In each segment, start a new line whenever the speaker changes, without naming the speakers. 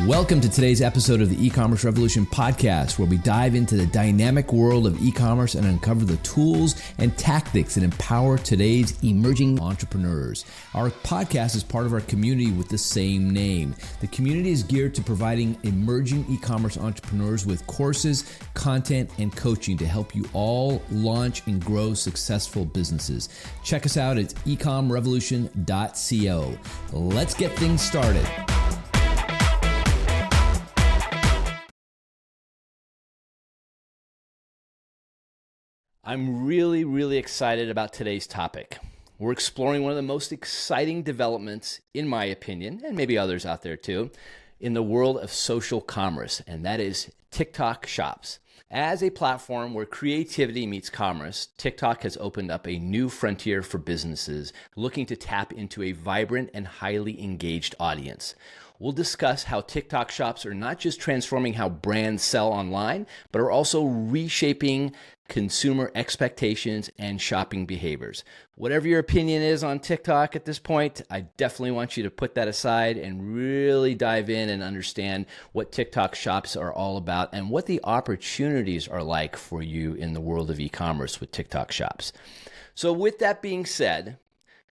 Welcome to today's episode of the E-Commerce Revolution podcast, where we dive into the dynamic world of e-commerce and uncover the tools and tactics that empower today's emerging entrepreneurs. Our podcast is part of our community with the same name. The community is geared to providing emerging e-commerce entrepreneurs with courses, content, and coaching to help you all launch and grow successful businesses. Check us out at ecomrevolution.co. Let's get things started. I'm really excited about today's topic. We're exploring one of the most exciting developments, in my opinion, and maybe others out there too, in the world of social commerce, and that is TikTok shops. As a platform where creativity meets commerce, TikTok has opened up a new frontier for businesses looking to tap into a vibrant and highly engaged audience. We'll discuss how TikTok shops are not just transforming how brands sell online, but are also reshaping consumer expectations and shopping behaviors. Whatever your opinion is on TikTok at this point, I definitely want you to put that aside and really dive in and understand what TikTok shops are all about and what the opportunities are like for you in the world of e-commerce with TikTok shops. So with that being said,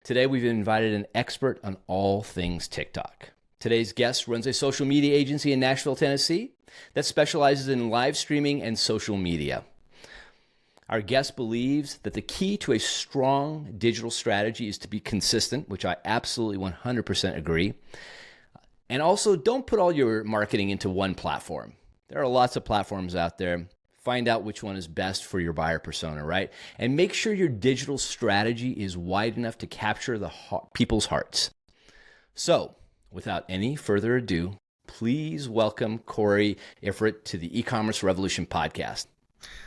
today we've invited an expert on all things TikTok. Today's guest runs a social media agency in Nashville, Tennessee that specializes in live streaming and social media. Our guest believes that the key to a strong digital strategy is to be consistent, which I absolutely 100% agree. And also, don't put all your marketing into one platform. There are lots of platforms out there. Find out which one is best for your buyer persona, right? And make sure your digital strategy is wide enough to capture the people's hearts. So, without any further ado, please welcome Corey Ifrit to the E-Commerce Revolution podcast.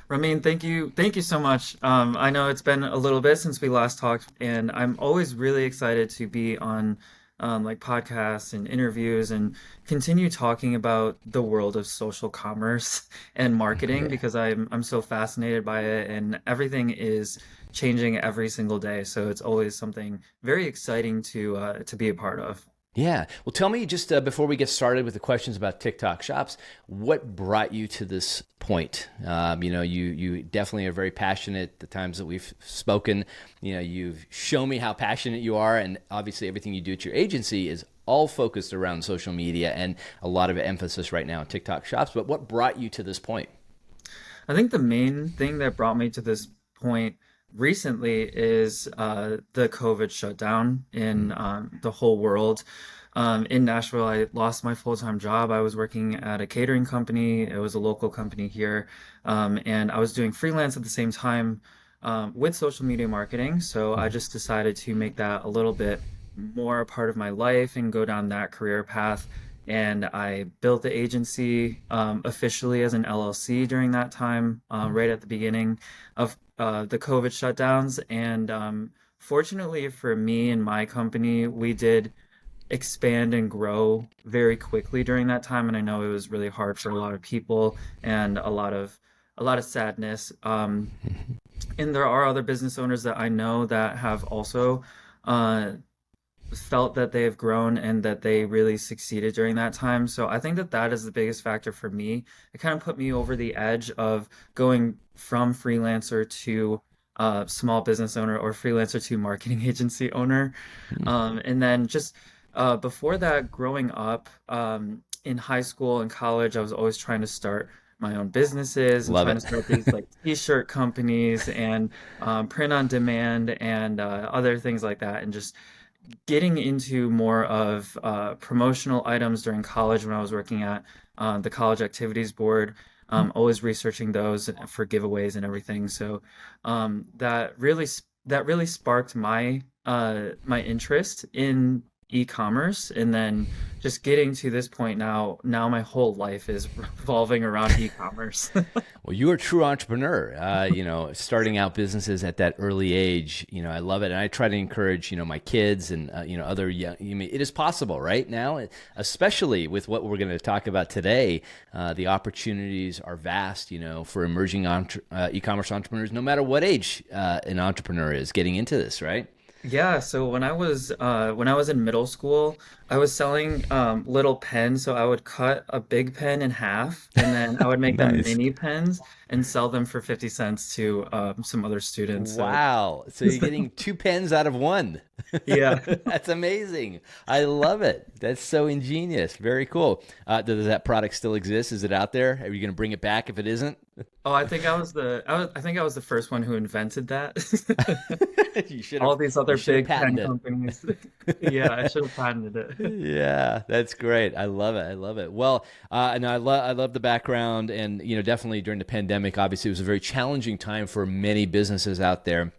Ramin, thank you so much. I know it's been a little bit since we last talked, and I'm always really excited to be on like podcasts and interviews and continue talking about the world of social commerce and marketing because I'm so fascinated by it, and everything is changing every single day. So it's always something very exciting to be a part of.
Yeah. Well, tell me just before we get started with the questions about TikTok shops, what brought you to this point? You definitely are very passionate. The times that we've spoken, you've shown me how passionate you are, and obviously everything you do at your agency is all focused around social media and a lot of emphasis right now on TikTok shops. But what brought you to this point?
I think the main thing that brought me to this point recently is the COVID shutdown in the whole world. In Nashville, I lost my full-time job. I was working at a catering company. It was a local company here. And I was doing freelance at the same time with social media marketing. So I just decided to make that a little bit more a part of my life and go down that career path. And I built the agency officially as an LLC during that time, right at the beginning of the COVID shutdowns. And fortunately for me and my company, we did expand and grow very quickly during that time. And I know it was really hard for a lot of people and a lot of sadness. And there are other business owners that I know that have also felt that they have grown and that they really succeeded during that time. So I think that is the biggest factor for me. It kind of put me over the edge of going from freelancer to small business owner or freelancer to marketing agency owner. And then just before that, growing up in high school and college, I was always trying to start my own businesses and trying to start these like t-shirt companies and print on demand and other things like that, and just getting into more of promotional items during college when I was working at the college activities board, always researching those for giveaways and everything. So that really sparked my interest in e-commerce, and then just getting to this point now my whole life is revolving around e-commerce.
Well, you're a true entrepreneur, starting out businesses at that early age. I love it. And I try to encourage, my kids and, other young, it is possible right now, especially with what we're going to talk about today. The opportunities are vast, for emerging e-commerce entrepreneurs, no matter what age an entrepreneur is getting into this, right?
Yeah, so when I was in middle school, I was selling little pens, so I would cut a big pen in half and then I would make them
Nice.
mini pens and sell them for 50 cents to some other students. So
Wow. So you're getting two pens out of one.
yeah.
That's amazing. I love it. That's so ingenious. Very cool. Does that product still exist? Is it out there? Are you going to bring it back if it isn't?
Oh, I think I was the first one who invented that.
You should have
All these
you
other
should have
big pen
patented
companies. Yeah, I should have patented
it.
it.
Yeah, that's great. I love it. I love it. Well, and I love the background, and definitely during the pandemic, obviously it was a very challenging time for many businesses out there.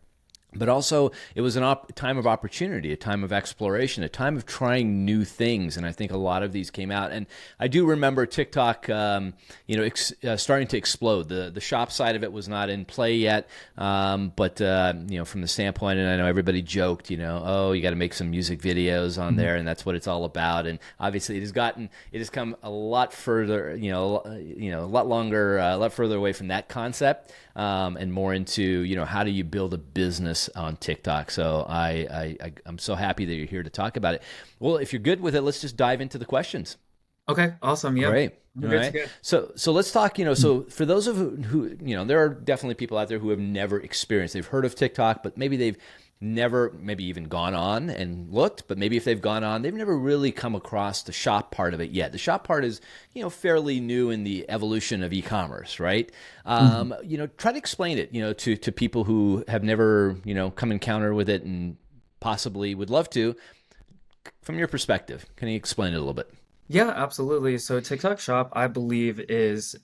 But also, it was time of opportunity, a time of exploration, a time of trying new things, and I think a lot of these came out. And I do remember TikTok, starting to explode. The shop side of it was not in play yet, but from the standpoint, and I know everybody joked, oh, you got to make some music videos on there, and that's what it's all about. And obviously, it has come a lot further, a lot longer, a lot further away from that concept, and more into how do you build a business on TikTok. So I'm so happy that you're here to talk about it. Well, if you're good with it, let's just dive into the questions.
Okay, awesome. Yeah.
Great.
I'm
All
good to
right.
go.
So let's talk, so for those of who, there are definitely people out there who have never experienced, they've heard of TikTok, but maybe they've never maybe even gone on and looked, but maybe if they've gone on, they've never really come across the shop part of it yet. The shop part is, fairly new in the evolution of e-commerce, right?
Mhm.
Try to explain it, to people who have never, come encounter with it and possibly would love to. From your perspective, can you explain it a little bit?
Yeah, absolutely. So TikTok Shop, I believe, is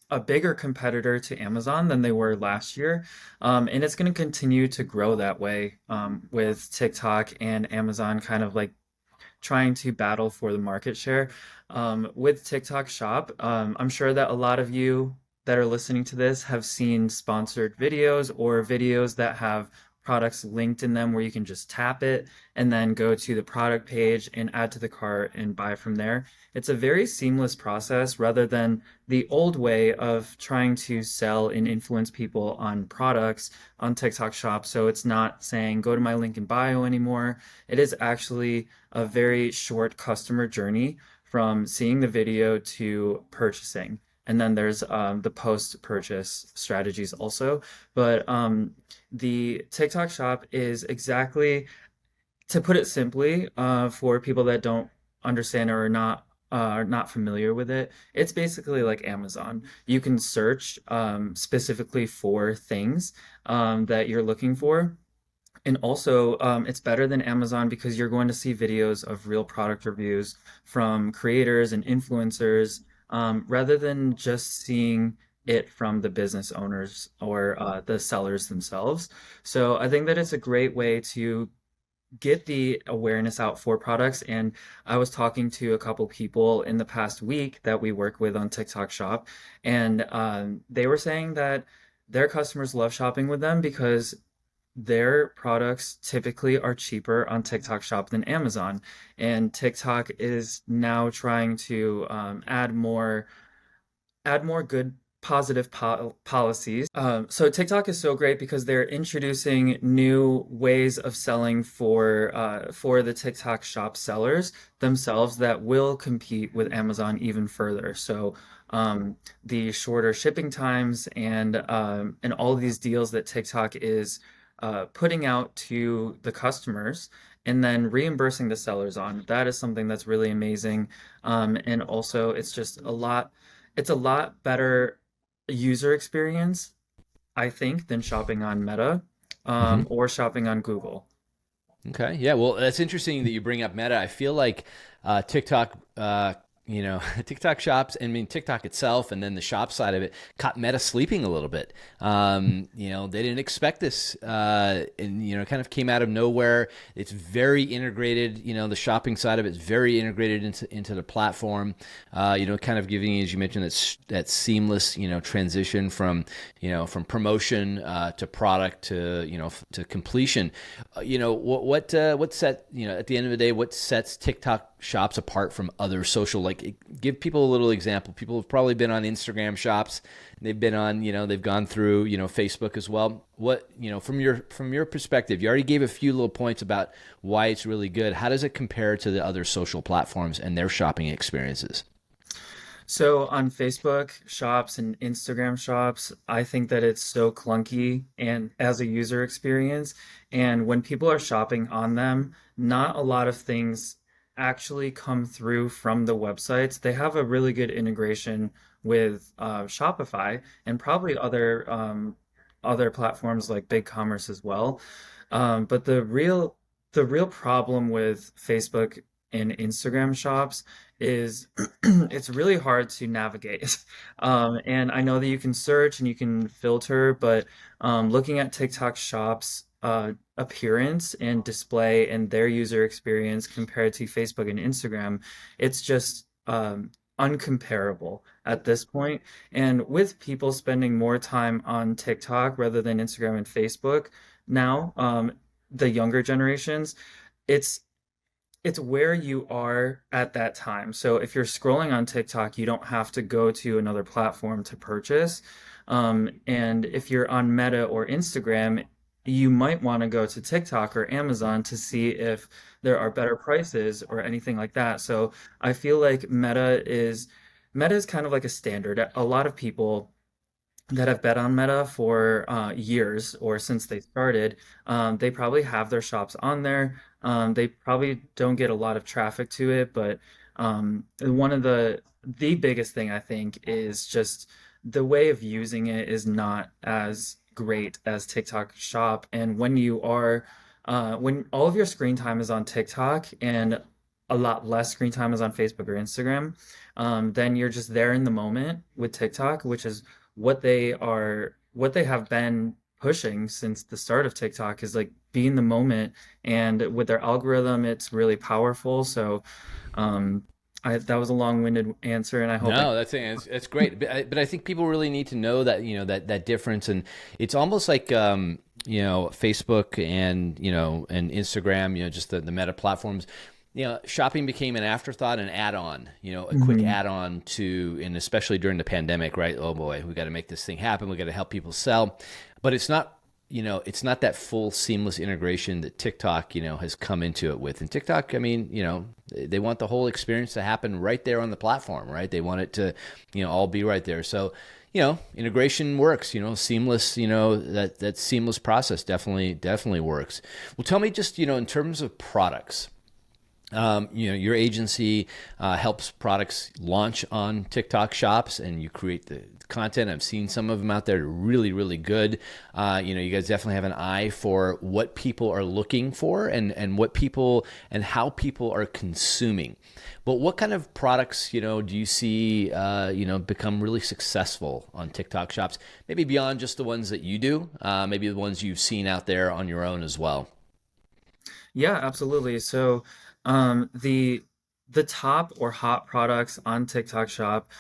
a bigger competitor to Amazon than they were last year. And it's going to continue to grow that way with TikTok and Amazon kind of like trying to battle for the market share. With TikTok Shop, I'm sure that a lot of you that are listening to this have seen sponsored videos or videos that have products linked in them where you can just tap it and then go to the product page and add to the cart and buy from there. It's a very seamless process rather than the old way of trying to sell and influence people on products on TikTok Shop. So it's not saying go to my link in bio anymore. It is actually a very short customer journey from seeing the video to purchasing. And then there's the post-purchase strategies also. But the TikTok shop is exactly, to put it simply, for people that don't understand or are not familiar with it, it's basically like Amazon. You can search specifically for things that you're looking for. And also, it's better than Amazon because you're going to see videos of real product reviews from creators and influencers, rather than just seeing it from the business owners or the sellers themselves. So I think that it's a great way to get the awareness out for products. And I was talking to a couple people in the past week that we work with on TikTok Shop, and they were saying that their customers love shopping with them because their products typically are cheaper on TikTok Shop than Amazon. And TikTok is now trying to add more good positive policies. So TikTok is so great because they're introducing new ways of selling for the TikTok Shop sellers themselves that will compete with Amazon even further. So the shorter shipping times and all of these deals that TikTok is putting out to the customers and then reimbursing the sellers on. That is something that's really amazing. And also, it's a lot better user experience, I think, than shopping on Meta
Mm-hmm.
or shopping on Google.
Okay. Yeah. Well, that's interesting that you bring up Meta. I feel like TikTok, TikTok shops, I mean, TikTok itself, and then the shop side of it caught Meta sleeping a little bit. They didn't expect this, and, it kind of came out of nowhere. It's very integrated. The shopping side of it is very integrated into the platform. Kind of giving, as you mentioned, that seamless, transition from promotion to product to completion. What set, at the end of the day, what sets TikTok shops apart from other social? Like, give people a little example. People have probably been on Instagram shops. They've been on, they've gone through, Facebook as well. What, from your perspective, you already gave a few little points about why it's really good. How does it compare to the other social platforms and their shopping experiences?
So on Facebook shops and Instagram shops, I think that it's so clunky and as a user experience. And when people are shopping on them, not a lot of things actually come through from the websites. They have a really good integration with Shopify and probably other platforms like BigCommerce as well. But the real problem with Facebook and Instagram shops is it's really hard to navigate. And I know that you can search and you can filter, but looking at TikTok shops appearance and display and their user experience compared to Facebook and Instagram, it's just uncomparable at this point. And with people spending more time on TikTok rather than Instagram and Facebook now, the younger generations, it's it's where you are at that time. So if you're scrolling on TikTok, you don't have to go to another platform to purchase. And if you're on Meta or Instagram, you might want to go to TikTok or Amazon to see if there are better prices or anything like that. So I feel like Meta is kind of like a standard. A lot of people that have bet on Meta for years or since they started, they probably have their shops on there. They probably don't get a lot of traffic to it, but one of the biggest thing I think is just the way of using it is not as great as TikTok Shop. And when all of your screen time is on TikTok and a lot less screen time is on Facebook or Instagram, then you're just there in the moment with TikTok, which is what they have been pushing since the start of TikTok is like be in the moment. And with their algorithm, it's really powerful. So that was a long-winded answer, and I hope I.
No, that's great. But I think people really need to know that that difference, and it's almost like Facebook and Instagram, just the meta platforms. Shopping became an afterthought, an add-on, a quick
Mhm.
add-on to, and especially during the pandemic, right? Oh boy, we got to make this thing happen. We got to help people sell, but it's not that full seamless integration that TikTok, has come into it with. And TikTok, I mean, they want the whole experience to happen right there on the platform, right? They want it to, all be right there. So, integration works, seamless, that seamless process definitely works. Well, tell me just, in terms of products. Your agency helps products launch on TikTok shops, and you create the content. I've seen some of them out there, really, really good. You guys definitely have an eye for what people are looking for and what people and how people are consuming. But what kind of products, do you see, become really successful on TikTok shops? Maybe beyond just the ones that you do, maybe the ones you've seen out there on your own as well.
Yeah, absolutely. So, the top or hot products on TikTok Shop,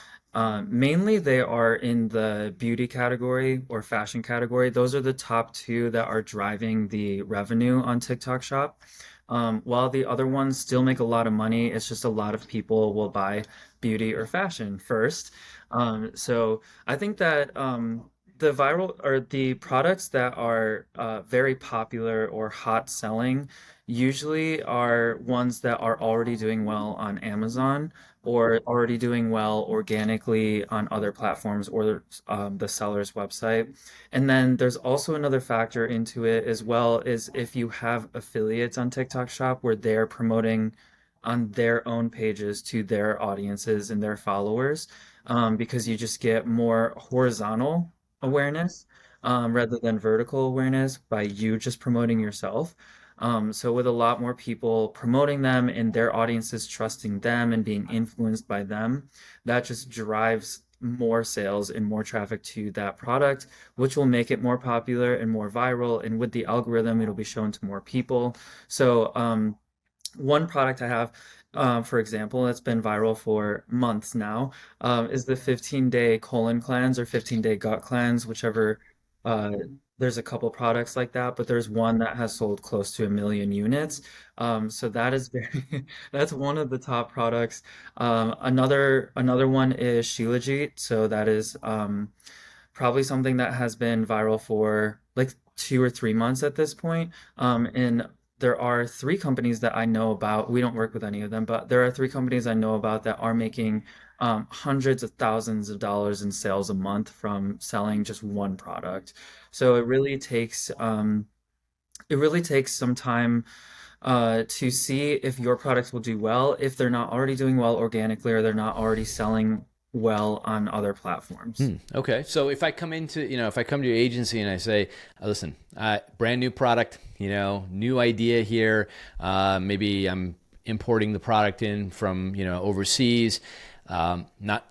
mainly they are in the beauty category or fashion category. Those are the top two that are driving the revenue on TikTok Shop. While the other ones still make a lot of money, it's just a lot of people will buy beauty or fashion first. So I think that the viral or the products that are very popular or hot selling usually are ones that are already doing well on Amazon or already doing well organically on other platforms or the seller's website. And then there's also another factor into it as well is if you have affiliates on TikTok Shop where they're promoting on their own pages to their audiences and their followers, because you just get more horizontal awareness rather than vertical awareness by you just promoting yourself. So with a lot more people promoting them and their audiences trusting them and being influenced by them, that just drives more sales and more traffic to that product, which will make it more popular and more viral. And with the algorithm, it'll be shown to more people. So one product I have, for example, that's been viral for months now, is the 15-day colon cleanse or 15-day gut cleanse, whichever there's a couple products like that, but there's one that has sold close to 1 million units. So that is very that's one of the top products. Another one is Shilajit. So that is probably something that has been viral for like 2 or 3 months at this point. And there are three companies that I know about. We don't work with any of them, but there are three companies I know about that are making hundreds of thousands of dollars in sales a month from selling just one product. So it really takes some time to see if your products will do well, if they're not already doing well organically or they're not already selling well on other platforms.
Okay. So if I come into, if I come to your agency and I say, listen, brand new product, new idea here. Maybe I'm importing the product in from, overseas. Not,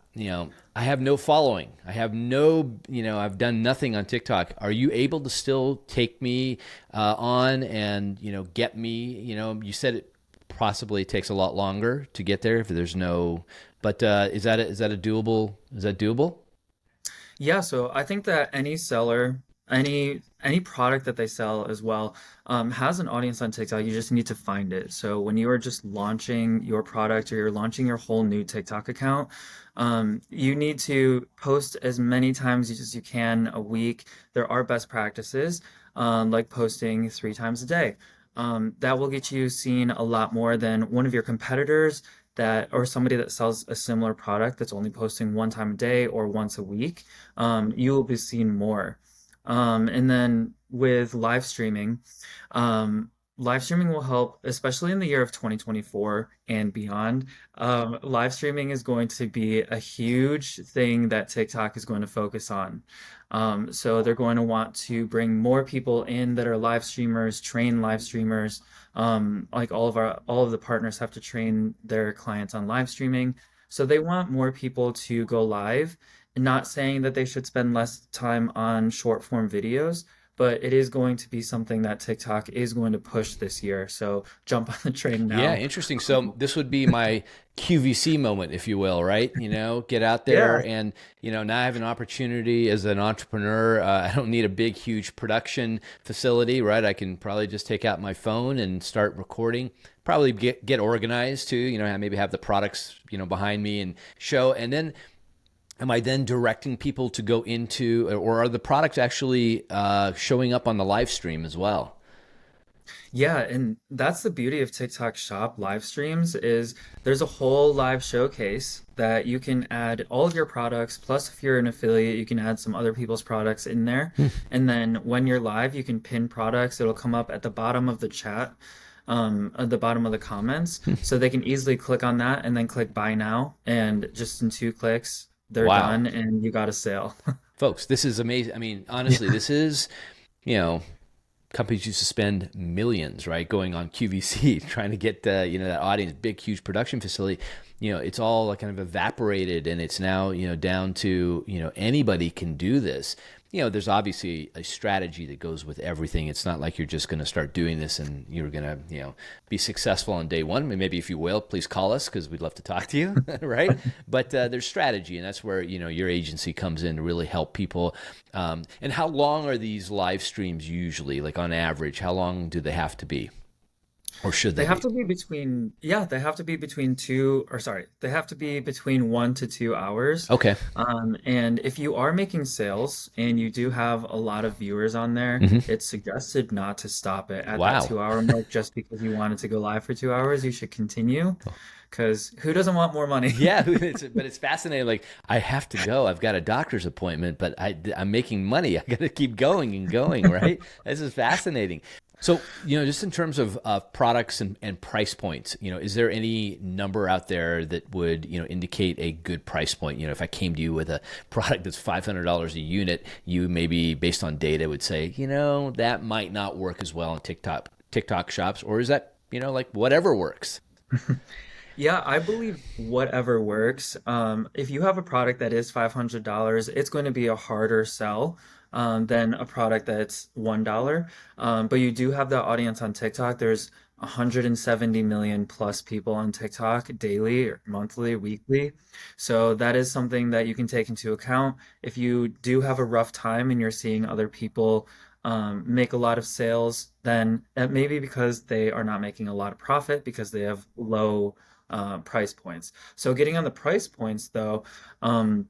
I have no following. I have no, I've done nothing on TikTok. Are you able to still take me on and, get me, you said it possibly takes a lot longer to get there if there's no, but is that doable?
Yeah, so I think that any seller, any product that they sell as well, has an audience on TikTok. You just need to find it. So when you are just launching your product or you're launching your whole new TikTok account, you need to post as many times as you can a week. There are best practices, like posting 3 times a day. That will get you seen a lot more than one of your competitors that or somebody that sells a similar product that's only posting 1 time a day or once a week. You will be seen more. And then with live streaming will help, especially in the year of 2024 and beyond. Live streaming is going to be a huge thing that TikTok is going to focus on. So they're going to want to bring more people in that are live streamers, train live streamers. Like all of the partners have to train their clients on live streaming. So they want more people to go live. Not saying that they should spend less time on short form videos, but it is going to be something that TikTok is going to push this year. So jump on the train
Yeah,
now.
interesting. So this would be my QVC moment, if you will, right? Get out there
Yeah.
and, now I have an opportunity as an entrepreneur. I don't need a big, huge production facility, right? I can probably just take out my phone and start recording, probably get organized too, maybe have the products, behind me and show. And then am I then directing people to go into, or are the products actually showing up on the live stream as well?
Yeah, and that's the beauty of TikTok Shop live streams is there's a whole live showcase that you can add all of your products, plus if you're an affiliate, you can add some other people's products in there. And then when you're live, you can pin products. It'll come up at the bottom of the chat, at the bottom of the comments. So they can easily click on that and then click buy now. And just in 2 clicks, they're
Wow.
done and you got a sale.
Folks, this is amazing. I mean, honestly,
Yeah.
this is, you know, companies used to spend millions, right, going on QVC trying to get that audience, big, huge production facility. It's all like kind of evaporated, and it's now down to anybody can do this. There's obviously a strategy that goes with everything. It's not like you're just going to start doing this and you're going to be successful on day one. Maybe if you will, please call us because we'd love to talk to you, right? But there's strategy, and that's where your agency comes in to really help people. And how long are these live streams usually? Like on average, how long do they have to be, or should
They
they
have
be?
to be between, yeah, they have to be between two, or sorry, they have to be between 1 to 2 hours.
Okay.
And if you are making sales and you do have a lot of viewers on there,
Hmm.
it's suggested not to stop it at that
Wow.
2 hour mark just because you wanted to go live for 2 hours. You should continue because who doesn't want more money?
Yeah, but it's fascinating. Like, I have to go. I've got a doctor's appointment, but I'm making money. I got to keep going and going, right? This is fascinating. So, just in terms of products and price points, is there any number out there that would, indicate a good price point? If I came to you with a product that's $500 a unit, you maybe based on data would say, that might not work as well in TikTok shops, or is that, like whatever works?
Yeah, I believe whatever works. If you have a product that is $500, it's going to be a harder sell than a product that's $1. But you do have the audience on TikTok. There's 170 million plus people on TikTok daily or monthly, weekly. So that is something that you can take into account. If you do have a rough time and you're seeing other people make a lot of sales, then that may be because they are not making a lot of profit because they have low price points. So getting on the price points though, um,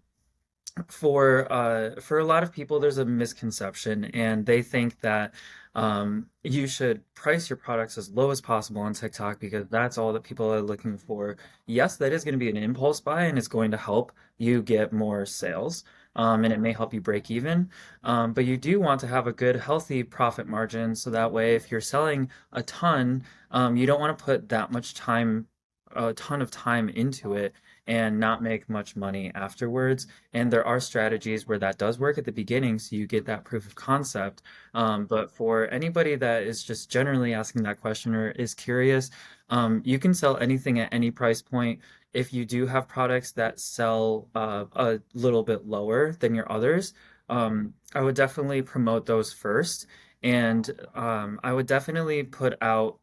for a lot of people, there's a misconception, and they think that you should price your products as low as possible on TikTok because that's all that people are looking for. Yes, that is going to be an impulse buy, and it's going to help you get more sales, and it may help you break even. But you do want to have a good, healthy profit margin, so that way, if you're selling a ton, you don't want to put that much time, a ton of time into it and not make much money afterwards. And there are strategies where that does work at the beginning, so you get that proof of concept. But for anybody that is just generally asking that question or is curious, you can sell anything at any price point. If you do have products that sell a little bit lower than your others, I would definitely promote those first. And I would definitely put out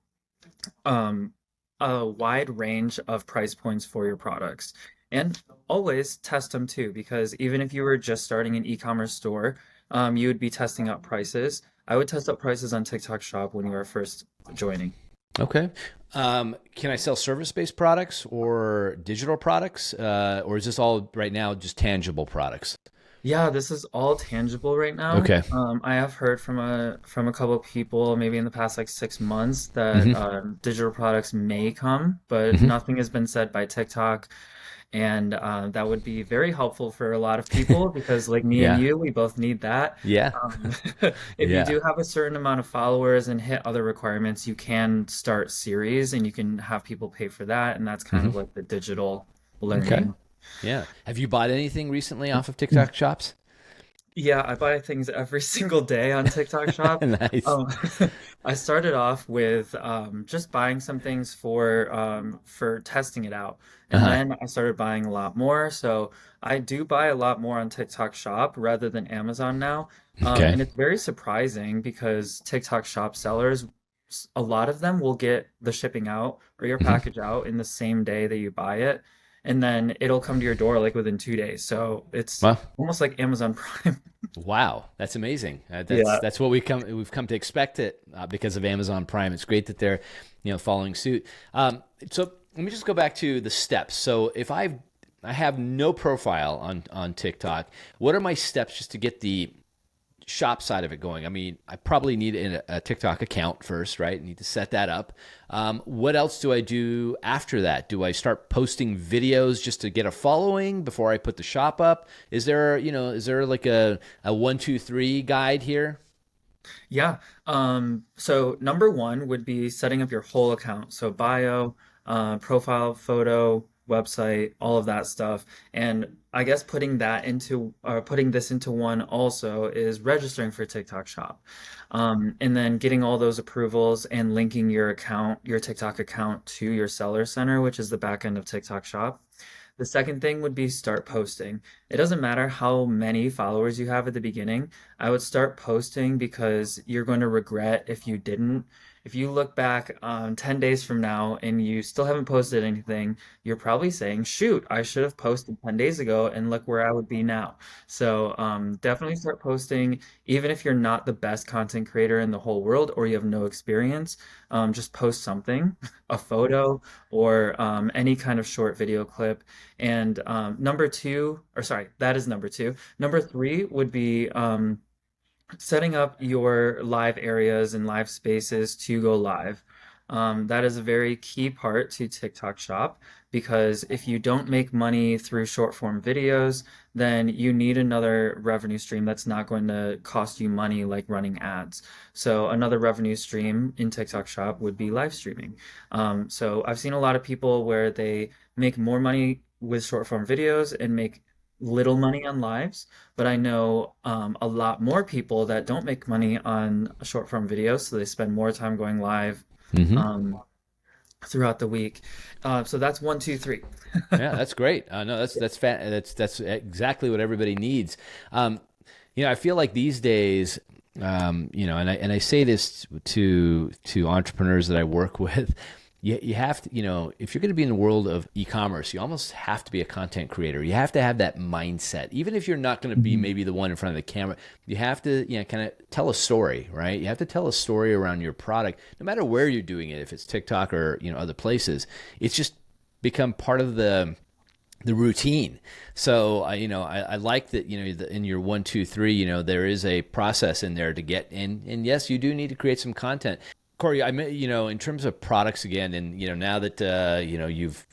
um, a wide range of price points for your products. And always test them too, because even if you were just starting an e-commerce store, you would be testing out prices. I would test out prices on TikTok Shop when you are first joining.
Okay. Can I sell service-based products or digital products, or is this all right now just tangible products?
Yeah, this is all tangible right now.
Okay.
I have heard from a couple of people, maybe in the past like 6 months, that
Hmm.
digital products may come, but
Hmm.
nothing has been said by TikTok. And that would be very helpful for a lot of people because, like me and
Yeah.
you, we both need that.
Yeah.
Um, if you
Yeah.
do have a certain amount of followers and hit other requirements, you can start series and you can have people pay for that. And that's kind
Hmm.
of like the digital
Okay.
learning.
Yeah. Have you bought anything recently off of TikTok shops?
Yeah, I buy things every single day on TikTok Shop.
Nice.
Um, I started off with just buying some things for testing it out, and
Uh-huh.
then I started buying a lot more. So I do buy a lot more on TikTok Shop rather than Amazon now,
Okay.
and it's very surprising because TikTok Shop sellers, a lot of them will get the shipping out or your
Hmm.
package out in the same day that you buy it, and then it'll come to your door like within 2 days. So it's
Well,
almost like Amazon Prime.
wow, that's amazing. That's
Yeah.
that's what we've come to expect it because of Amazon Prime. It's great that they're following suit. So let me just go back to the steps. So if I have no profile on TikTok, what are my steps just to get the shop side of it going? I mean, I probably need a TikTok account first, right? I need to set that up. What else do I do after that? Do I start posting videos just to get a following before I put the shop up? Is there like a 1, 2, 3 guide here?
Yeah. So number one would be setting up your whole account. So bio, profile, photo, website, all of that stuff. And I guess putting this into one also is registering for TikTok Shop. And then getting all those approvals and linking your account, your TikTok account to your seller center, which is the back end of TikTok Shop. The second thing would be start posting. It doesn't matter how many followers you have at the beginning. I would start posting because you're going to regret if you didn't. If you look back 10 days from now and you still haven't posted anything, you're probably saying, shoot, I should have posted 10 days ago and look where I would be now. So definitely start posting, even if you're not the best content creator in the whole world or you have no experience, just post something, a photo or any kind of short video clip. And number two, or sorry, that is number two. Number three would be setting up your live areas and live spaces to go live. That is a very key part to TikTok Shop because if you don't make money through short form videos, then you need another revenue stream that's not going to cost you money like running ads. So another revenue stream in TikTok Shop would be live streaming. So I've seen a lot of people where they make more money with short form videos and make little money on lives, but I know a lot more people that don't make money on short form videos, so they spend more time going live
Hmm.
um, throughout the week. So that's one, two, three.
Yeah, that's great. No, that's exactly what everybody needs. Um, I feel like these days, and I say this to entrepreneurs that I work with. you have to, if you're going to be in the world of e-commerce, you almost have to be a content creator. You have to have that mindset. Even if you're not going to be
Mhm.
maybe the one in front of the camera, you have to, kind of tell a story, right? You have to tell a story around your product, no matter where you're doing it, if it's TikTok or, other places. It's just become part of the routine. So I like that in your 1, 2, 3, there is a process in there to get in, and yes, you do need to create some content. Corey, I mean, in terms of products again, and now that you've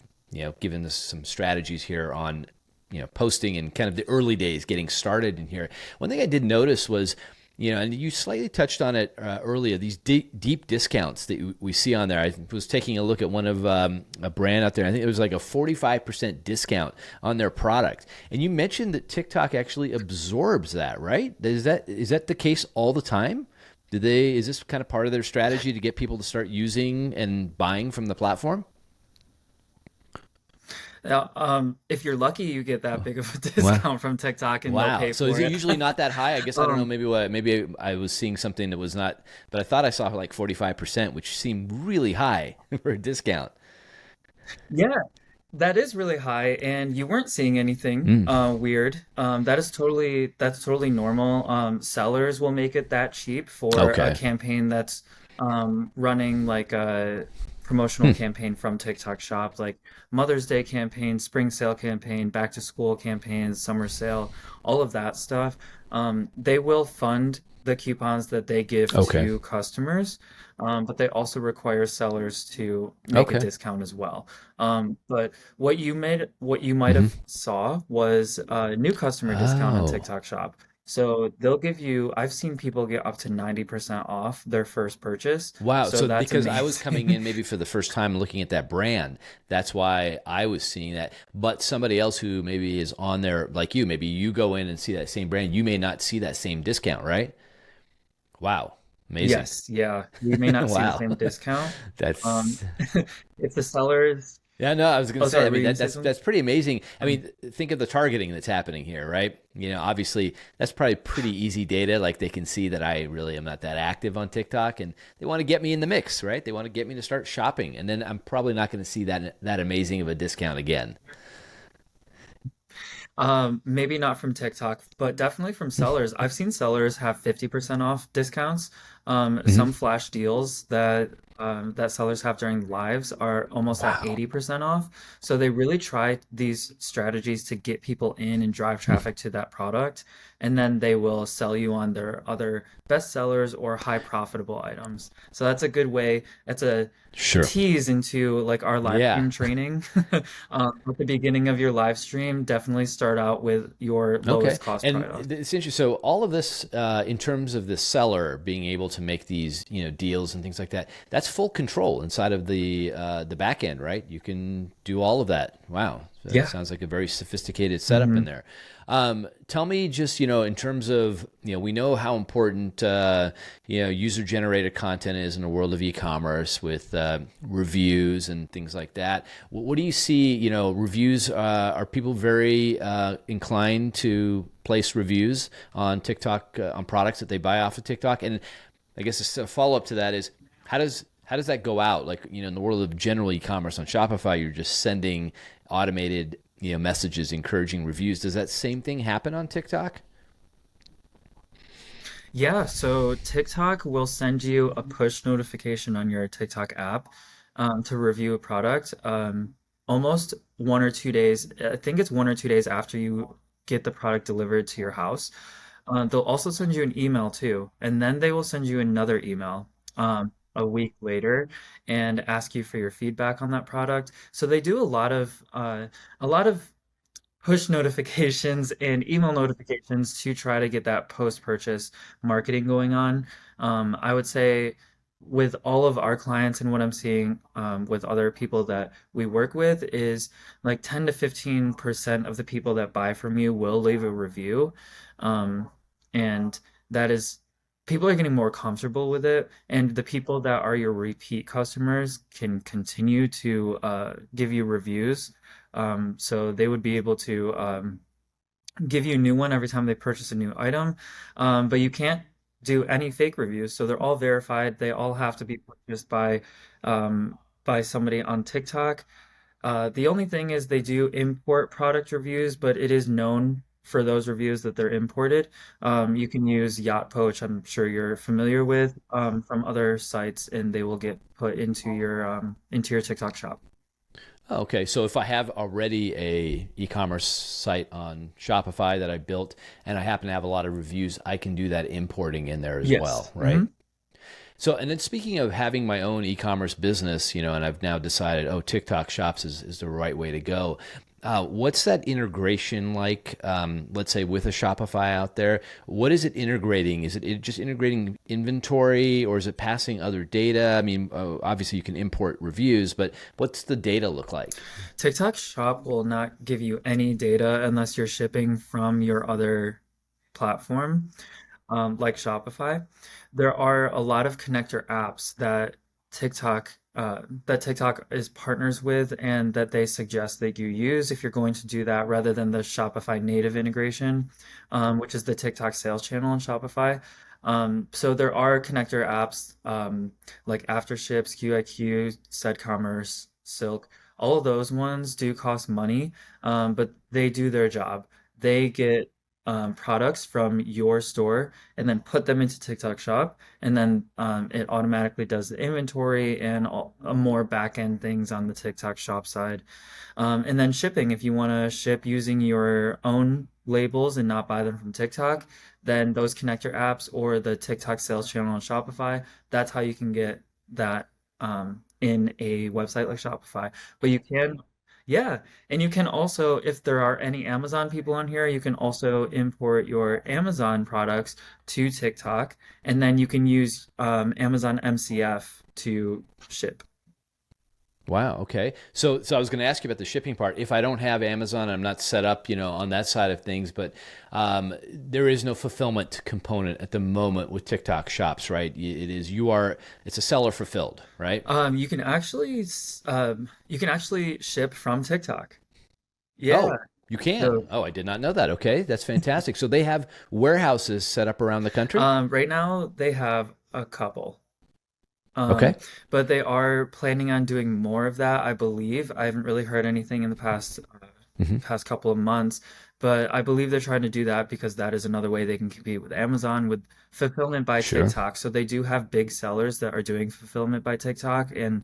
given us some strategies here on posting and kind of the early days getting started in here. One thing I did notice was and you slightly touched on it earlier, these deep discounts that we see on there. I was taking a look at one of a brand out there. I think it was like a 45% discount on their product. And you mentioned that TikTok actually absorbs that, right? Is that the case all the time? Is this kind of part of their strategy to get people to start using and buying from the platform?
Now, if you're lucky, you get that big of a
Wow.
discount from TikTok and they'll
Wow.
pay
So is
for
it
it.
usually not that high? I guess I don't know.
Um,
Maybe I was seeing something that was not, but I thought I saw like 45%, which seemed really high for a discount.
yeah, that is really high, and you weren't seeing anything
Mm.
weird. That's totally normal. Sellers will make it that cheap for a
Okay.
campaign that's running like a promotional
Hmm.
campaign from TikTok Shop, like Mother's Day campaign, spring sale campaign, back to school campaigns, summer sale, all of that stuff. They will fund the coupons that they give
Okay.
to customers, but they also require sellers to make a
Okay.
discount as well. But what you might
Hmm.
have saw was a new customer discount on
Oh.
TikTok Shop. So they'll give you, I've seen people get up to 90% off their first purchase.
Wow.
So
So
that's
because I was coming
amazing.
in maybe for the first time looking at that brand, that's why I was seeing that. But somebody else who maybe is on there, like you, maybe you go in and see that same brand, you may not see that same discount, right? Wow. Amazing.
Yes, yeah. You may not see the
Wow.
same discount. Um,
That's
if the sellers,
Yeah, no, I was going
oh,
to say. I
sorry, were
mean,
you gonna
that
say
that's
something?
that's pretty amazing. I
Um,
mean, think of the targeting that's happening here, right? Obviously, that's probably pretty easy data. Like they can see that I really am not that active on TikTok, and they want to get me in the mix, right? They want to get me to start shopping, and then I'm probably not going to see that amazing of a discount again.
Maybe not from TikTok, but definitely from sellers. I've seen sellers have 50% off discounts.
Hmm.
Some flash deals that sellers have during lives are almost at
Wow.
80% off. So they really try these strategies to get people in and drive traffic to that product, and then they will sell you on their other best sellers or high profitable items. So that's a good way. That's a
Sure.
tease into like our live
Yeah.
stream training. At the beginning of your live stream, definitely start out with your
Okay.
lowest cost
And
product.
it's interesting. So all of this, in terms of the seller being able to make these, deals and things like that, that's full control inside of the back end, right? You can do all of that. Wow. So that
Yeah.
sounds like a very sophisticated setup in
hmm
there. Tell me just, in terms of, we know how important, user generated content is in the world of e-commerce with reviews and things like that. What do you see, reviews, are people very inclined to place reviews on TikTok, on products that they buy off of TikTok? And I guess a follow up to that is how does that go out? Like, in the world of general e-commerce on Shopify, you're just sending automated, messages encouraging reviews. Does that same thing happen on TikTok?
Yeah, so TikTok will send you a push notification on your TikTok app to review a product almost 1 or 2 days. I think it's 1 or 2 days after you get the product delivered to your house. They'll also send you an email too, and then they will send you another email a week later and ask you for your feedback on that product. So they do a lot of push notifications and email notifications to try to get that post-purchase marketing going on. I would say with all of our clients and what I'm seeing with other people that we work with is like 10 to 15% of the people that buy from you will leave a review. Um, and that is people are getting more comfortable with it, and the people that are your repeat customers can continue to give you reviews, so they would be able to give you a new one every time they purchase a new item. But you can't do any fake reviews. So they're all verified. They all have to be purchased by by somebody on TikTok. The only thing is they do import product reviews, but it is known for those reviews that they're imported. You can use Yacht Poach, I'm sure you're familiar with, from other sites, and they will get put into your TikTok shop.
Okay, so if I have already a e-commerce site on Shopify that I built and I happen to have a lot of reviews, I can do that importing in there as
Yes.
well, right? So, and then speaking of having my own e-commerce business, and I've now decided, oh, TikTok Shops is the right way to go. What's that integration like? Let's say with a Shopify out there, what is it integrating? Is it just integrating inventory, or is it passing other data? I mean, obviously you can import reviews, but what's the data look like?
TikTok Shop will not give you any data unless you're shipping from your other platform, like Shopify. There are a lot of connector apps that TikTok is partners with and that they suggest that you use if you're going to do that rather than the Shopify native integration, which is the TikTok sales channel on Shopify. So there are connector apps like Afterships, QIQ, SetCommerce, Silk. All of those ones do cost money, but they do their job. They get products from your store and then put them into TikTok Shop, and then it automatically does the inventory and more back end things on the TikTok Shop side. And then shipping, if you want to ship using your own labels and not buy them from TikTok, then those connector apps or the TikTok sales channel on Shopify, that's how you can get that in a website like Shopify. But you can, yeah, and you can also, if there are any Amazon people on here, you can also import your Amazon products to TikTok, and then you can use Amazon MCF to ship.
Wow. Okay. So I was going to ask you about the shipping part. If I don't have Amazon, I'm not set up, on that side of things. But there is no fulfillment component at the moment with TikTok Shops, right? It's a seller fulfilled, right?
You can actually ship from TikTok. Yeah.
Oh, you can.
So
Oh, I did not know that. Okay, that's fantastic. So they have warehouses set up around the country.
right now they have a couple. Um,
Okay.
but they are planning on doing more of that, I believe. I haven't really heard anything in the
Hmm.
past couple of months, but I believe they're trying to do that because that is another way they can compete with Amazon with fulfillment by
Sure.
TikTok. So they do have big sellers that are doing fulfillment by TikTok, and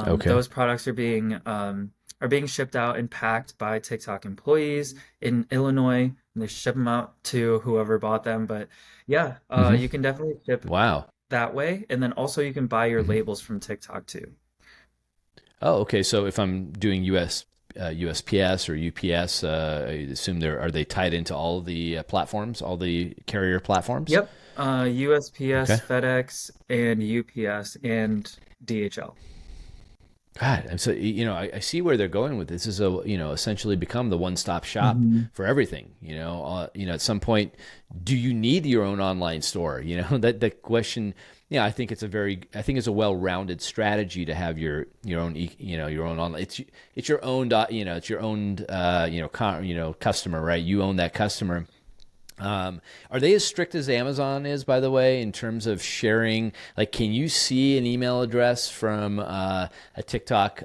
Okay.
those products are being shipped out and packed by TikTok employees in Illinois, and they ship them out to whoever bought them. But yeah,
Hmm.
you can definitely ship
Wow.
that way. And then also you can buy your
Hmm.
labels from TikTok too.
Oh, okay. So if I'm doing USPS or UPS, I assume are they tied into all the platforms, all the carrier platforms?
Yep. USPS,
Okay.
FedEx, and UPS and DHL.
God, and so I see where they're going with this. This is essentially become the one-stop shop
Hmm.
for everything. At some point, do you need your own online store? That the question. Yeah, I think it's a well-rounded strategy to have your own your own online. It's your own it's your own customer, right? You own that customer. Are they as strict as Amazon is, by the way, in terms of sharing? Like, can you see an email address from a TikTok,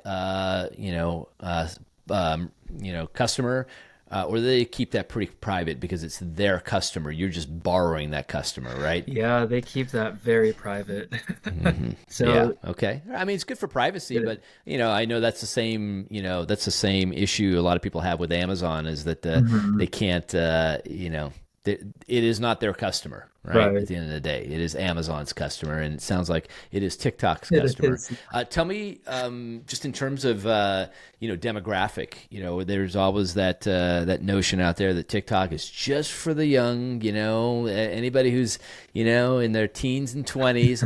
customer, or do they keep that pretty private because it's their customer? You're just borrowing that customer, right?
Yeah, they keep that very private.
Hmm. Yeah.
So
Okay. I mean, it's good for privacy,
it,
but I know that's the same. That's the same issue a lot of people have with Amazon is that they
mhm,
can't. It is not their customer, right? At
right.
the end of the day, it is Amazon's customer, and it sounds like it is TikTok's
It
customer.
is.
Tell me, just in terms of demographic, there's always that notion out there that TikTok is just for the young, anybody who's in their teens and 20s.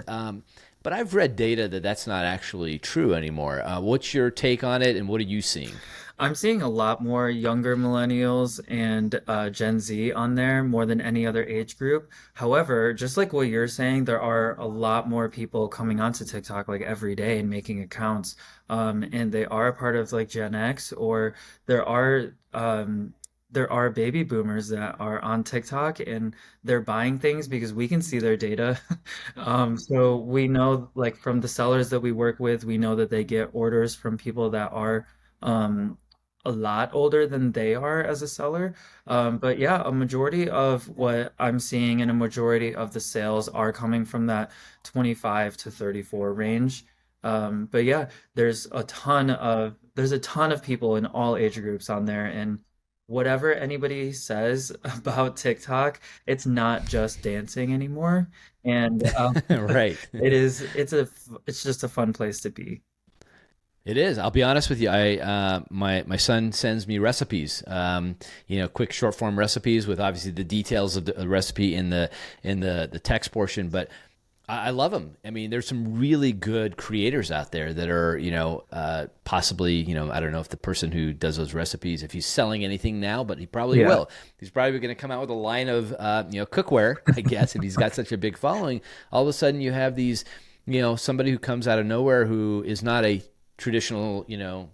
But I've read data that that's not actually true anymore. What's your take on it, and what are you seeing?
I'm seeing a lot more younger millennials and Gen Z on there more than any other age group. However, just like what you're saying, there are a lot more people coming onto TikTok like every day and making accounts. And they are a part of like Gen X, or there are there are baby boomers that are on TikTok and they're buying things because we can see their data. So we know, like from the sellers that we work with, we know that they get orders from people that are um, a lot older than they are as a seller. But yeah, a majority of what I'm seeing and a majority of the sales are coming from that 25 to 34 range. But yeah, there's a ton of people in all age groups on there, and whatever anybody says about TikTok, it's not just dancing anymore. And
Right.
it's just a fun place to be.
It is. I'll be honest with you. My son sends me recipes. Quick short form recipes with obviously the details of the recipe in the text portion. But I love them. I mean, there's some really good creators out there that are possibly I don't know if the person who does those recipes, if he's selling anything now, but he probably
Yeah.
will. He's probably going to come out with a line of cookware, I guess, if he's got such a big following. All of a sudden, you have these somebody who comes out of nowhere who is not a traditional,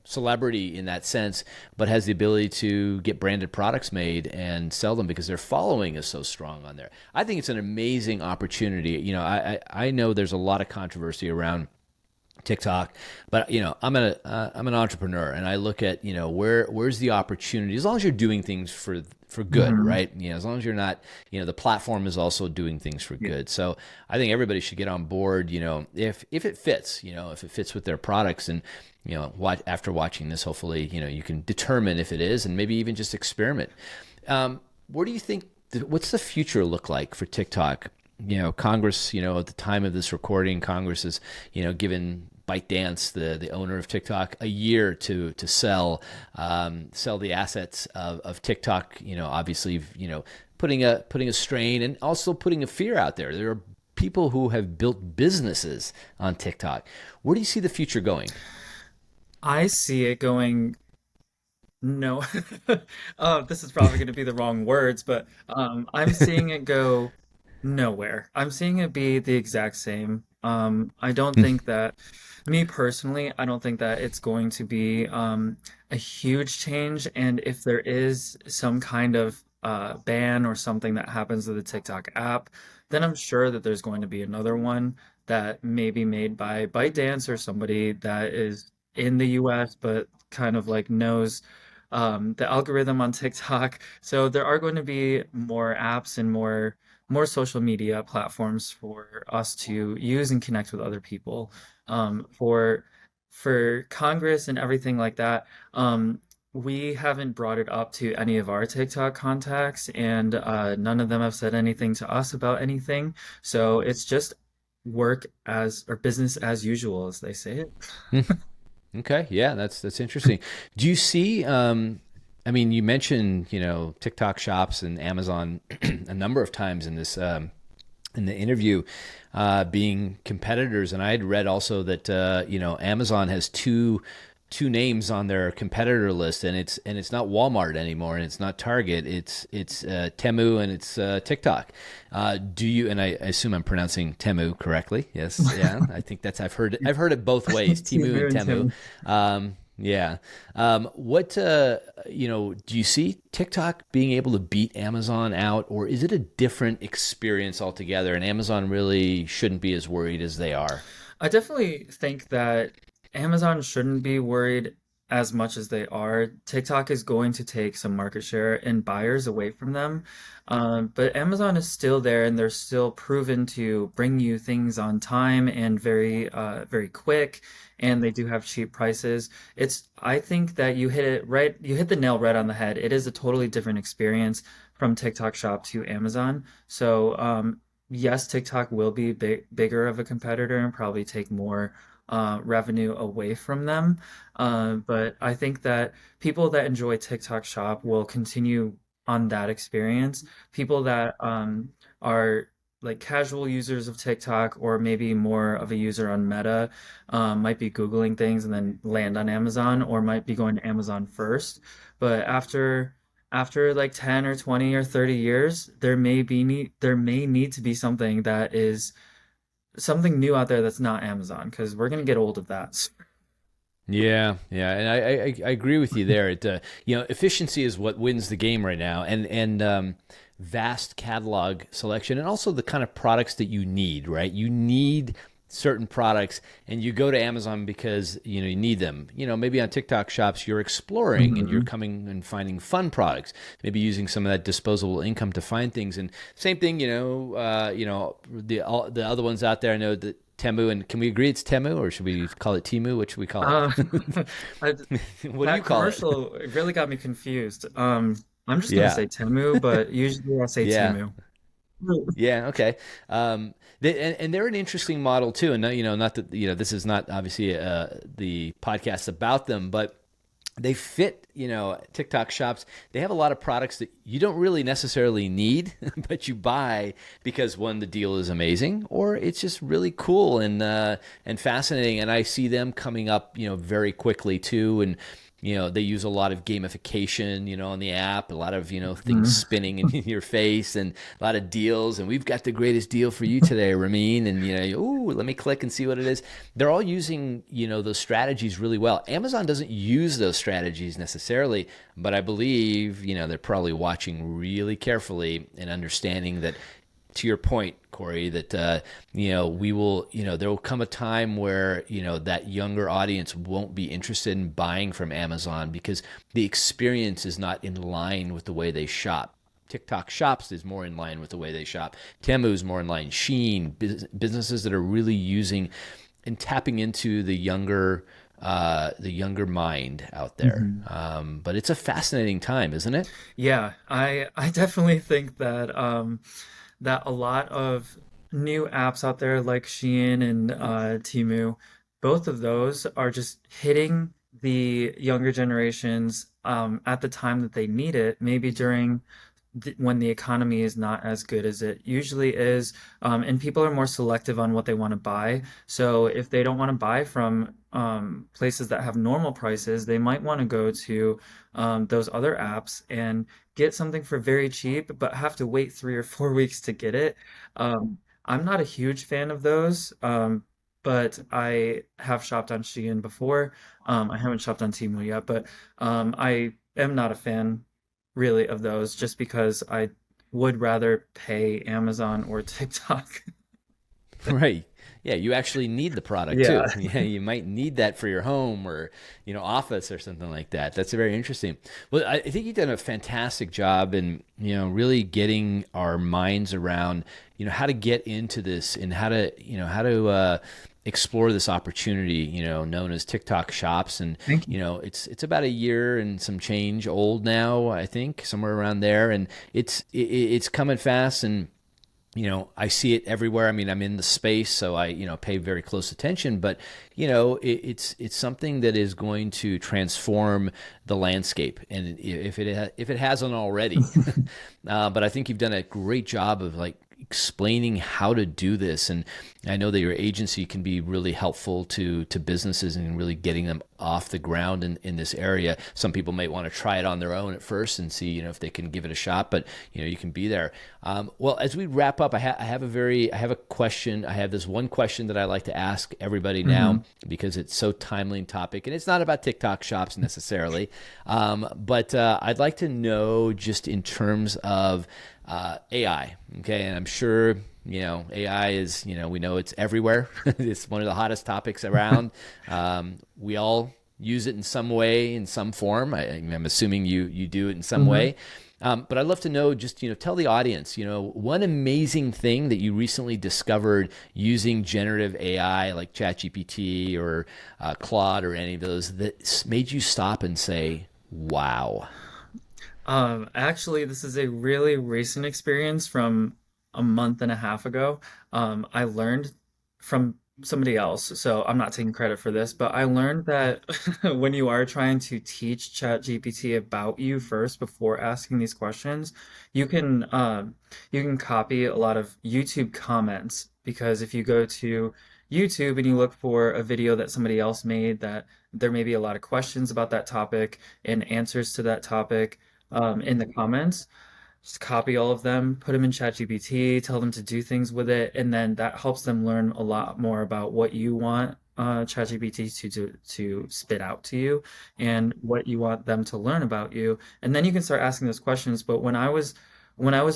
celebrity in that sense, but has the ability to get branded products made and sell them because their following is so strong on there. I think it's an amazing opportunity. I know there's a lot of controversy around TikTok, but I'm an entrepreneur, and I look at where's the opportunity. As long as you're doing things for good,
Hmm.
right? As long as you're not, the platform is also doing things for
Yeah.
good. So I think everybody should get on board. If it fits, if it fits with their products, and after watching this, hopefully you can determine if it is, and maybe even just experiment. Where do you think? What's the future look like for TikTok? Congress, at the time of this recording, Congress has, given ByteDance, the owner of TikTok, a year to sell the assets of TikTok. Obviously, putting a strain and also putting a fear out there. There are people who have built businesses on TikTok. Where do you see the future going?
I see it going. No, this is probably going to be the wrong words, but I'm seeing it go nowhere. I'm seeing it be the exact same. I don't think that, me personally, I don't think that it's going to be a huge change. And if there is some kind of ban or something that happens to the TikTok app, then I'm sure that there's going to be another one that may be made by ByteDance or somebody that is in the US, but kind of like knows the algorithm on TikTok. So there are going to be more apps and more social media platforms for us to use and connect with other people. For Congress and everything like that, we haven't brought it up to any of our TikTok contacts, and none of them have said anything to us about anything. So it's just work as or business as usual, as they say it.
Okay, yeah, that's interesting. Do you see? I mean, you mentioned TikTok shops and Amazon a number of times in the interview, being competitors, and I had read also that Amazon has two names on their competitor list, and it's not Walmart anymore, and it's not Target. It's Temu, and it's TikTok. Do you? And I assume I'm pronouncing Temu correctly. Yes, yeah. I think that's I've heard it both ways, Timu
Timu
and
and
Temu.
Tim.
Yeah. What do you see TikTok being able to beat Amazon out, or is it a different experience altogether? And Amazon really shouldn't be as worried as they are.
I definitely think that Amazon shouldn't be worried as much as they are. TikTok is going to take some market share and buyers away from them. But Amazon is still there and they're still proven to bring you things on time and very quick. And they do have cheap prices. I think that you hit it right, you hit the nail right on the head. It is a totally different experience from TikTok Shop to Amazon. So, yes, TikTok will be bigger of a competitor and probably take more revenue away from them. But I think that people that enjoy TikTok Shop will continue on that experience. People that are like casual users of TikTok or maybe more of a user on Meta might be Googling things and then land on Amazon or might be going to Amazon first. But after like 10 or 20 or 30 years, there may need to be something that is something new out there that's not Amazon because we're gonna get old of that.
Yeah, yeah, and I agree with you there. Efficiency is what wins the game right now, and vast catalog selection, and also the kind of products that you need. Right, you need certain products, and you go to Amazon because you need them. Maybe on TikTok shops you're exploring and you're
Hmm.
coming and finding fun products. Maybe using some of that disposable income to find things. And same thing, the other ones out there. I know that Temu, and can we agree it's Temu, or should we call it Timu? What should we call
Uh,
it?
I,
What do you
that
call it?
commercial it really got me confused. I'm just gonna
Yeah,
say Temu, but usually I say
yeah,
Timu.
yeah. Okay. And they're an interesting model too. And not that this is not obviously the podcast about them, but they fit, TikTok shops. They have a lot of products that you don't really necessarily need, but you buy because one, the deal is amazing, or it's just really cool and fascinating. And I see them coming up, very quickly too. And they use a lot of gamification, on the app, a lot of, things
Mhm.
spinning in your face and a lot of deals. And we've got the greatest deal for you today, Ramin. And, ooh, let me click and see what it is. They're all using, those strategies really well. Amazon doesn't use those strategies necessarily, but I believe, they're probably watching really carefully and understanding that, to your point, Corey, that we will, there will come a time where that younger audience won't be interested in buying from Amazon because the experience is not in line with the way they shop. TikTok shops is more in line with the way they shop. Temu is more in line. Sheen, businesses that are really using and tapping into the younger mind out there.
Mhm.
But it's a fascinating time, isn't it?
Yeah, I definitely think that that a lot of new apps out there like Shein and Temu, both of those are just hitting the younger generations at the time that they need it, maybe during when the economy is not as good as it usually is, and people are more selective on what they want to buy. So if they don't want to buy from places that have normal prices, they might want to go to those other apps and get something for very cheap, but have to wait 3 or 4 weeks to get it. I'm not a huge fan of those, but I have shopped on Shein before. I haven't shopped on Temu yet, but I am not a fan really of those just because I would rather pay Amazon or TikTok.
Right. Yeah, you actually need the product
Yeah.
too. Yeah, you might need that for your home or, office or something like that. That's very interesting. Well, I think you've done a fantastic job in, really getting our minds around, how to get into this and how to explore this opportunity, known as TikTok shops. And,
Thank you.
it's about a year and some change old now, I think, somewhere around there. And it's coming fast, and I see it everywhere. I mean, I'm in the space, so I, pay very close attention. But it's something that is going to transform the landscape, and if it hasn't already, but I think you've done a great job of like explaining how to do this. And I know that your agency can be really helpful to businesses and really getting them off the ground in this area. Some people might want to try it on their own at first and see, if they can give it a shot, but you can be there. Well, as we wrap up, I have a question. I have this one question that I like to ask everybody now
Hmm.
because it's so timely and topic, and it's not about TikTok shops necessarily. But I'd like to know, just in terms of AI. Okay, and I'm sure AI is, we know it's everywhere. It's one of the hottest topics around. We all use it in some way, in some form. I'm assuming you do it in some
Hmm.
way. But I'd love to know, just tell the audience, one amazing thing that you recently discovered using generative AI like ChatGPT or Claude or any of those that made you stop and say, "Wow."
Actually, this is a really recent experience from a month and a half ago. I learned from somebody else, so I'm not taking credit for this, but I learned that when you are trying to teach ChatGPT about you first before asking these questions, you can you can copy a lot of YouTube comments because if you go to YouTube and you look for a video that somebody else made that there may be a lot of questions about that topic and answers to that topic in the comments. Just copy all of them, put them in ChatGPT, tell them to do things with it, and then that helps them learn a lot more about what you want ChatGPT to spit out to you and what you want them to learn about you, and then you can start asking those questions. But when I was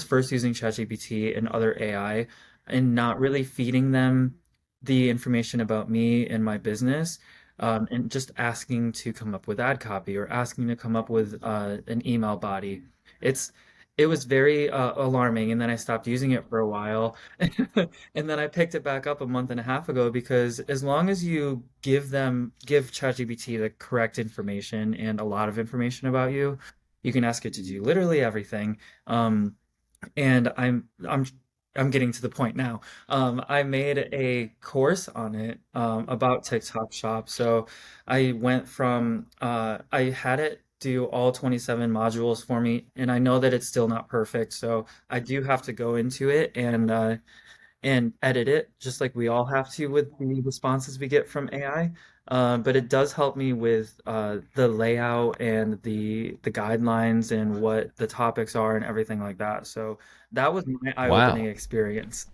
first using ChatGPT and other AI and not really feeding them the information about me and my business, and just asking to come up with ad copy or asking to come up with an email body, it's it was very alarming. And then I stopped using it for a while, and then I picked it back up a month and a half ago because as long as you give ChatGPT the correct information and a lot of information about you, you can ask it to do literally everything. And I'm getting to the point now. I made a course on it about TikTok Shop. So I had it do all 27 modules for me, and I know that it's still not perfect. So I do have to go into it and edit it, just like we all have to with the responses we get from AI. But it does help me with the layout and the guidelines and what the topics are and everything like that. So that was my eye-opening
Wow.
experience.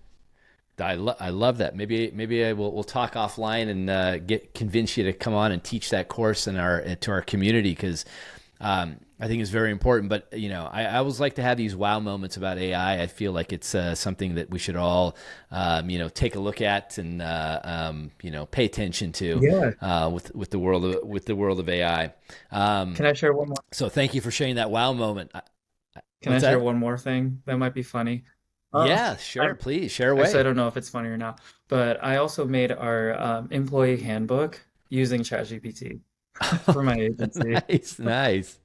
I love that. Maybe we'll talk offline and get convince you to come on and teach that course in our to our community because I think it's very important. But I always like to have these wow moments about AI. I feel like it's something that we should all take a look at and pay attention to
Yeah.
with the world of AI.
Can I share one more?
So thank you for sharing that wow moment.
Can I
What's
share
that?
one more thing that might be funny?
Yeah,
I
sure. Please share
Actually, I
away.
don't know if it's funny or not, but I also made our employee handbook using ChatGPT for my agency.
Nice, nice.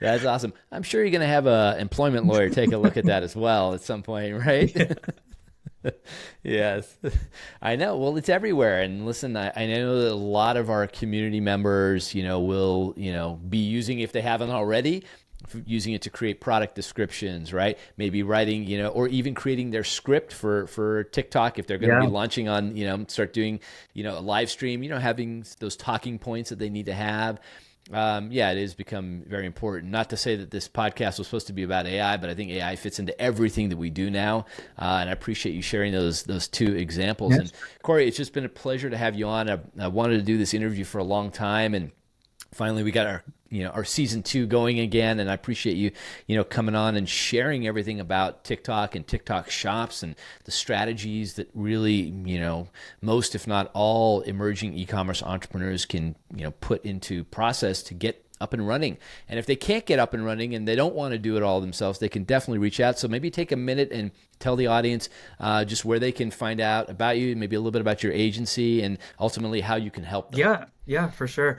That's awesome. I'm sure you're going to have a employment lawyer take a look at that as well at some point, right?
Yeah.
Yes, I know. Well, it's everywhere. And listen, I know that a lot of our community members, will, be using, if they haven't already, using it to create product descriptions, right? Maybe writing, or even creating their script for TikTok if they're going to be
Yeah.
launching on, start doing, a live stream, having those talking points that they need to have. Yeah, it has become very important. Not to say that this podcast was supposed to be about AI, but I think AI fits into everything that we do now. And I appreciate you sharing those two examples. And
Yes.
Corey, it's just been a pleasure to have you on. I wanted to do this interview for a long time, and finally we got our season 2 going again, and I appreciate you coming on and sharing everything about TikTok and TikTok shops and the strategies that really most if not all emerging e-commerce entrepreneurs can put into process to get up and running. And if they can't get up and running and they don't want to do it all themselves, they can definitely reach out. So maybe take a minute and tell the audience just where they can find out about you, maybe a little bit about your agency, and ultimately how you can help them.
Yeah, yeah, for sure.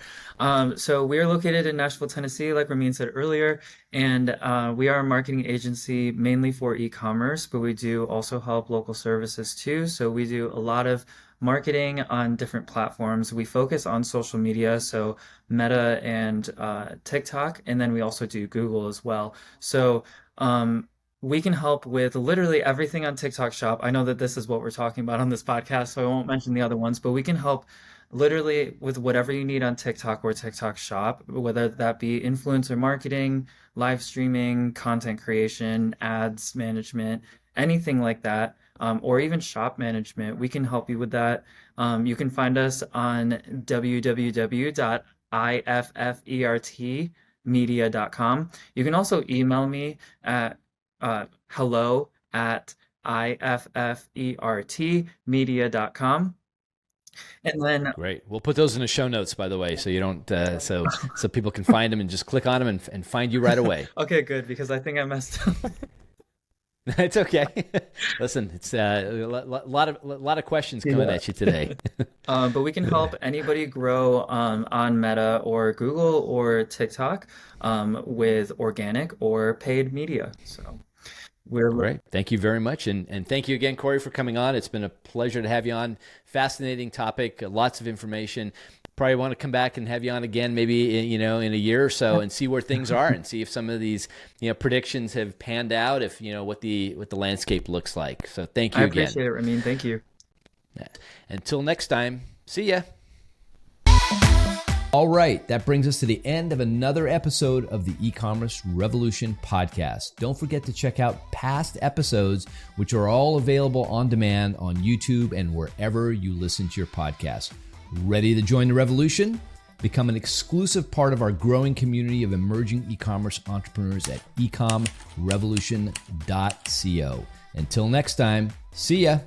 So we're located in Nashville, Tennessee, like Ramin said earlier, and we are a marketing agency mainly for e-commerce, but we do also help local services too. So we do a lot of marketing on different platforms. We focus on social media, so Meta and TikTok, and then we also do Google as well. So we can help with literally everything on TikTok Shop. I know that this is what we're talking about on this podcast, so I won't mention the other ones, but we can help literally with whatever you need on TikTok or TikTok Shop, whether that be influencer marketing, live streaming, content creation, ads management, anything like that, or even shop management. We can help you with that. You can find us on www.ifffertmedia.com. You can also email me at hello at ifffertmedia.com. And then,
Great. We'll put those in the show notes, by the way, so you don't so people can find them and just click on them and find you right away.
okay, good, because I think I messed up.
It's okay. Listen, it's a lot of questions coming
Yeah.
at you today.
But we can help anybody grow on Meta or Google or TikTok with organic or paid media. So we're
Great. Thank you very much. And thank you again, Corey, for coming on. It's been a pleasure to have you on. Fascinating topic, lots of information. Probably want to come back and have you on again, maybe in a year or so, and see where things are, and see if some of these predictions have panned out, if what the landscape looks like. So thank
I
you again.
appreciate it, Ramin. Thank you.
Until next time, see ya. All right, that brings us to the end of another episode of the E-commerce Revolution podcast. Don't forget to check out past episodes, which are all available on demand on YouTube and wherever you listen to your podcast. Ready to join the revolution? Become an exclusive part of our growing community of emerging e-commerce entrepreneurs at ecomrevolution.co. Until next time, see ya.